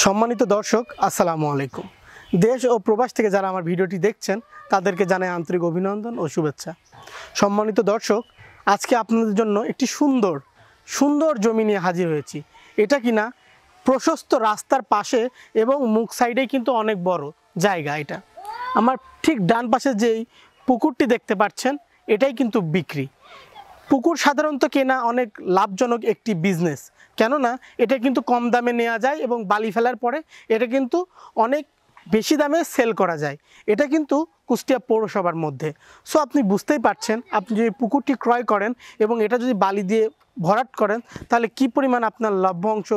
সম্মানিত দর্শক আসসালামু আলাইকুম। দেশ ও প্রবাস থেকে যারা আমার ভিডিওটি দেখছেন তাদেরকে জানাই আন্তরিক অভিনন্দন ও শুভেচ্ছা। সম্মানিত দর্শক, আজকে আপনাদের জন্য একটি সুন্দর জমি নিয়ে হাজির হয়েছি। এটা কিনা প্রশস্ত রাস্তার পাশে এবং মুখ সাইডেই কিন্তু অনেক বড় জায়গা। এটা আমার ঠিক ডান পাশে যেই পুকুরটি দেখতে পাচ্ছেন এটাই কিন্তু বিক্রি। পুকুর সাধারণত কেনা অনেক লাভজনক একটি বিজনেস, কেননা এটা কিন্তু কম দামে নেওয়া যায় এবং বালি ফেলার পরে এটা কিন্তু অনেক বেশি দামে সেল করা যায়। এটা কিন্তু কুষ্টিয়া পৌরসভার মধ্যে। সো আপনি বুঝতেই পারছেন, আপনি যদি পুকুরটি ক্রয় করেন এবং এটা যদি বালি দিয়ে ভরাট করেন তাহলে কি পরিমাণ আপনার লভ্যাংশ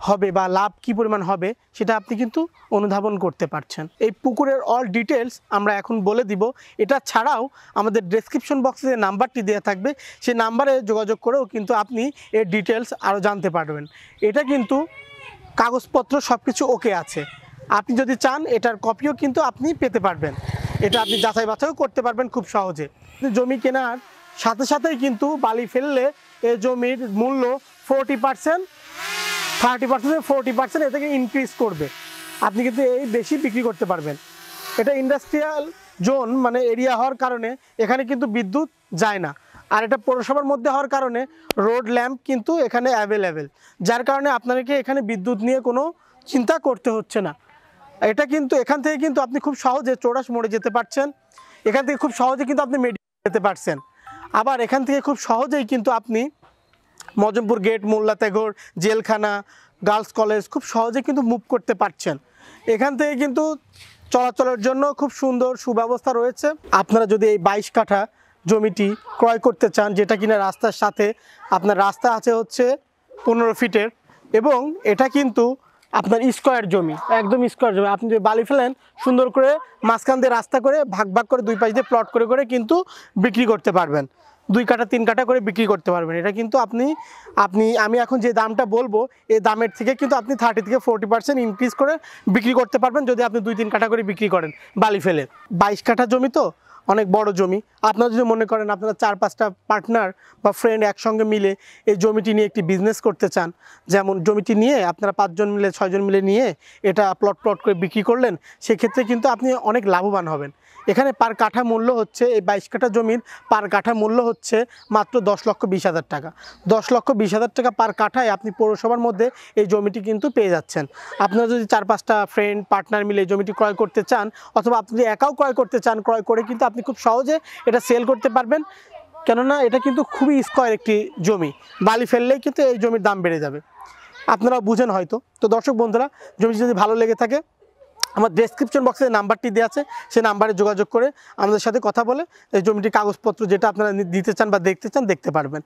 হবে বা লাভ কি পরিমাণ হবে সেটা আপনি কিন্তু অনুধাবন করতে পারছেন। এই পুকুরের অল ডিটেলস আমরা এখন বলে দিব। এটা ছাড়াও আমাদের ডেসক্রিপশন বক্সে যে নাম্বারটি দেওয়া থাকবে সেই নাম্বারে যোগাযোগ করেও কিন্তু আপনি এর ডিটেলস আরও জানতে পারবেন। এটা কিন্তু কাগজপত্র সব কিছু ওকে আছে। আপনি যদি চান এটার কপিও কিন্তু আপনি পেতে পারবেন। এটা আপনি যাচাই বাছাইও করতে পারবেন খুব সহজে। জমি কেনার সাথে সাথেই কিন্তু বালি ফেললে এই জমির মূল্য 40% 40% এ থেকে ইনক্রিজ করবে। আপনি কিন্তু এই বেশি বিক্রি করতে পারবেন। এটা ইন্ডাস্ট্রিয়াল জোন মানে এরিয়া হওয়ার কারণে এখানে কিন্তু বিদ্যুৎ যায় না। আর এটা পৌরসভার মধ্যে হওয়ার কারণে রোড ল্যাম্প কিন্তু এখানে অ্যাভেলেবেল, যার কারণে আপনাদেরকে এখানে বিদ্যুৎ নিয়ে কোনো চিন্তা করতে হচ্ছে না। এটা কিন্তু এখান থেকে কিন্তু আপনি খুব সহজে চৌরাস মোড়ে যেতে পারছেন। এখান থেকে খুব সহজে কিন্তু আপনি মেডিকেল যেতে পারছেন। আবার এখান থেকে খুব সহজেই কিন্তু আপনি মজমপুর গেট, মোল্লা তেঘর, জেলখানা, গার্লস কলেজ খুব সহজে কিন্তু মুভ করতে পারছেন। এখান থেকে কিন্তু চলাচলের জন্য খুব সুন্দর সুব্যবস্থা রয়েছে। আপনারা যদি এই 22 কাঠা জমিটি ক্রয় করতে চান, যেটা কিনা রাস্তার সাথে, আপনার রাস্তা আছে হচ্ছে 15 ফিটের এবং এটা কিন্তু আপনার স্কোয়ার জমি, একদম স্কোয়ার জমি। আপনি যদি বালি ফেলেন সুন্দর করে মাঝখান দিয়ে রাস্তা করে ভাগ ভাগ করে দুই পাশ দিয়ে প্লট করে করে কিন্তু বিক্রি করতে পারবেন। 2 কাঠা 3 কাঠা করে বিক্রি করতে পারবেন। এটা কিন্তু আমি এখন যে দামটা বলবো এই দামের থেকে কিন্তু আপনি 30 থেকে 40% ইনক্রিজ করে বিক্রি করতে পারবেন যদি আপনি 2-3 কাঠা করে বিক্রি করেন বালি ফেলে। 22 কাঠা জমি তো অনেক বড় জমি। আপনারা যদি মনে করেন আপনারা 4-5টা পার্টনার বা ফ্রেন্ড একসঙ্গে মিলে এই জমিটি নিয়ে একটি বিজনেস করতে চান, যেমন জমিটি নিয়ে আপনারা 5 জন মিলে 6 জন মিলে নিয়ে এটা প্লট করে বিক্রি করলেন, সেক্ষেত্রে কিন্তু আপনি অনেক লাভবান হবেন। এখানে পার কাঠা মূল্য হচ্ছে, এই 22 কাঠা জমির পার কাঠা মূল্য হচ্ছে মাত্র 10,20,000 টাকা। 10,20,000 টাকা পার কাঠায় আপনি পৌরসভার মধ্যে এই জমিটি কিন্তু পেয়ে যাচ্ছেন। আপনারা যদি 4-5টা ফ্রেন্ড পার্টনার মিলে এই জমিটি ক্রয় করতে চান, অথবা আপনি যদি একাও ক্রয় করতে চান, ক্রয় করে কিন্তু আপনি খুব সহজে এটা সেল করতে পারবেন। কেননা এটা কিন্তু খুবই স্কোয়ার একটি জমি, বালি ফেললেই কিন্তু এই জমির দাম বেড়ে যাবে। আপনারা বুঝেন হয়তো। তো দর্শক বন্ধুরা, জমি যদি ভালো লেগে থাকে আমার ডেসক্রিপশন বক্সে নাম্বারটি দেওয়া আছে, সেই নাম্বারে যোগাযোগ করে আমাদের সাথে কথা বলে এই জমিটির কাগজপত্র যেটা আপনারা দিতে চান বা দেখতে চান দেখতে পারবেন।